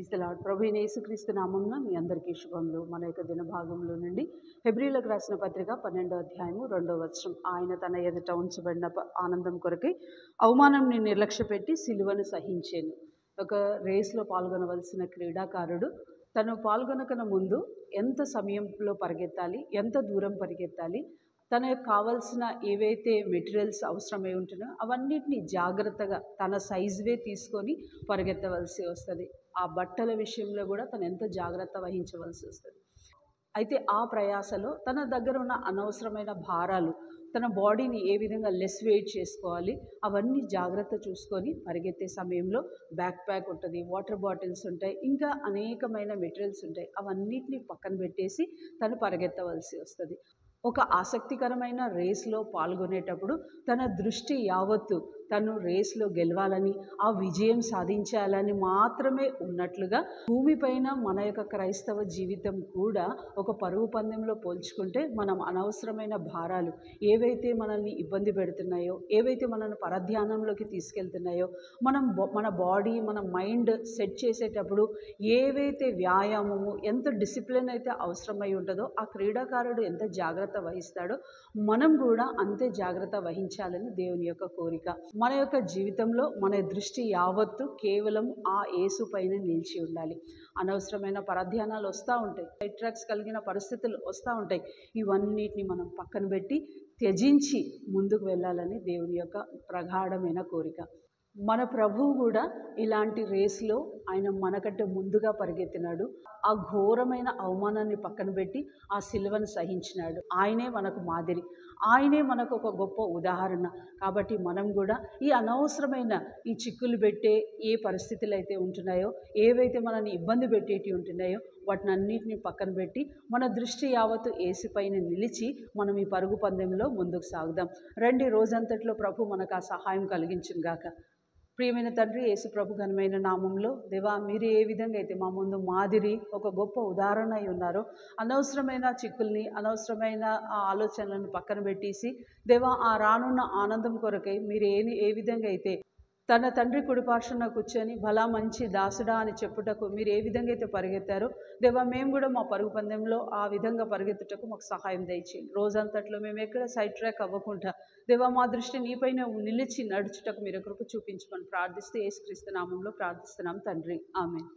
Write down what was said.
Praise the lord. ప్రభువైన యేసుక్రీస్తు నామమున మీ అందరికీ శుభములు. మన యొక్క దిన భాగంలో నుండి హెబ్రీయులకు రాసిన పత్రిక 12వ అధ్యాయము 2వ వచనం. ఆయన తన ఎదుట ఉంచబడిన ఆనందం కొరకై అవమానంని నిర్లక్ష్యపెట్టి సిలువను సహించెను. ఒక రేస్లో పాల్గొనవలసిన క్రీడాకారుడు తను పాల్గొనకన ముందు ఎంత సమయంలో పరిగెత్తాలి, ఎంత దూరం పరిగెత్తాలి, తనకు కావాల్సిన ఏవైతే మెటీరియల్స్ అవసరమై ఉంటున్నాయో అవన్నిటిని జాగ్రత్తగా తన సైజువే తీసుకొని పరిగెత్తవలసి వస్తుంది. ఆ బట్టల విషయంలో కూడా తను ఎంత జాగ్రత్త వహించవలసి వస్తుంది. అయితే ఆ ప్రయాసలో తన దగ్గర ఉన్న అనవసరమైన భారాలు, తన బాడీని ఏ విధంగా లెస్ వెయిట్ చేసుకోవాలి, అవన్నీ జాగ్రత్త చూసుకొని పరిగెత్తే సమయంలో బ్యాక్ ప్యాక్ ఉంటుంది, వాటర్ బాటిల్స్ ఉంటాయి, ఇంకా అనేకమైన మెటీరియల్స్ ఉంటాయి. అవన్నిటిని పక్కన పెట్టేసి తను పరిగెత్తవలసి వస్తుంది. ఒక ఆసక్తికరమైన రేస్లో పాల్గొనేటప్పుడు తన దృష్టి యావత్తు తను రేస్లో గెలవాలని, ఆ విజయం సాధించాలని మాత్రమే ఉన్నట్లుగా భూమిపైన మన యొక్క క్రైస్తవ జీవితం కూడా ఒక పరుగు పందెంలో పోల్చుకుంటే మనం అనవసరమైన భారాలు ఏవైతే మనల్ని ఇబ్బంది పెడుతున్నాయో, ఏవైతే మనల్ని పరధ్యానంలోకి తీసుకెళ్తున్నాయో, మన బాడీ మన మైండ్ సెట్ చేసేటప్పుడు ఏవైతే వ్యాయామము ఎంత డిసిప్లిన్ అయితే అవసరమై ఉంటుందో, ఆ క్రీడాకారుడు ఎంత జాగ్రత్త వహిస్తాడో మనం కూడా అంతే జాగ్రత్త వహించాలని దేవుని యొక్క కోరిక. మన యొక్క జీవితంలో మన దృష్టి యావత్తు కేవలం ఆ యేసు పైన నిలిచి ఉండాలి. అనవసరమైన పరధ్యానాలు వస్తూ ఉంటాయి, సైడ్ ట్రాక్స్ కలిగిన పరిస్థితులు వస్తూ ఉంటాయి. ఇవన్నిటిని మనం పక్కన పెట్టి త్యజించి ముందుకు వెళ్ళాలని దేవుని యొక్క ప్రగాఢమైన కోరిక. మన ప్రభువు కూడా ఇలాంటి రేస్లో ఆయన మనకంటే ముందుగా పరిగెత్తినాడు. ఆ ఘోరమైన అవమానాన్ని పక్కన పెట్టి ఆ సిలువను సహించినాడు. ఆయనే మనకు మాదిరి, ఆయనే మనకు ఒక గొప్ప ఉదాహరణ. కాబట్టి మనం కూడా ఈ అనవసరమైన ఈ చిక్కులు పెట్టే ఏ పరిస్థితులు అయితే ఉంటున్నాయో, ఏవైతే మనల్ని ఇబ్బంది పెట్టేటివి ఉంటున్నాయో వాటిని అన్నిటిని పక్కన పెట్టి మన దృష్టి యావత్తు యేసుపైన నిలిచి మనం ఈ పరుగు పందెంలో ముందుకు సాగుదాం. రండి, రోజంతట్లో ప్రభు మనకు ఆ సహాయం కలిగించును గాక. ప్రియమైన తండ్రి, యేసు ప్రభు ఘనమైన నామంలో దేవా, మీరు ఏ విధంగా అయితే మా ముందు మాదిరి ఒక గొప్ప ఉదాహరణ అయి ఉన్నారో, అనవసరమైన చిక్కుల్ని, అనవసరమైన ఆలోచనలను పక్కన పెట్టేసి దేవా, ఆ రానున్న ఆనందం కొరకై మీరు ఏ విధంగా అయితే తన తండ్రి కుడిపార్శ్వన కూర్చొని భలా మంచి దాసుడా అని చెప్పుటకు మీరు ఏ విధంగా అయితే పరిగెత్తారో దేవా, మేము కూడా మా పరుగు పందెంలో ఆ విధంగా పరిగెత్తుటకు మాకు సహాయం దయచేయండి. రోజంతట్లో మేము ఎక్కడ సైడ్ ట్రాక్ అవ్వకుండా దేవా, మా దృష్టి నీపైన నిలిచి నడుచుటకు మీరు కృప చూపించమని ప్రార్థిస్తూ యేసుక్రీస్తు నామంలో ప్రార్థిస్తున్నాం తండ్రి, ఆమేన్.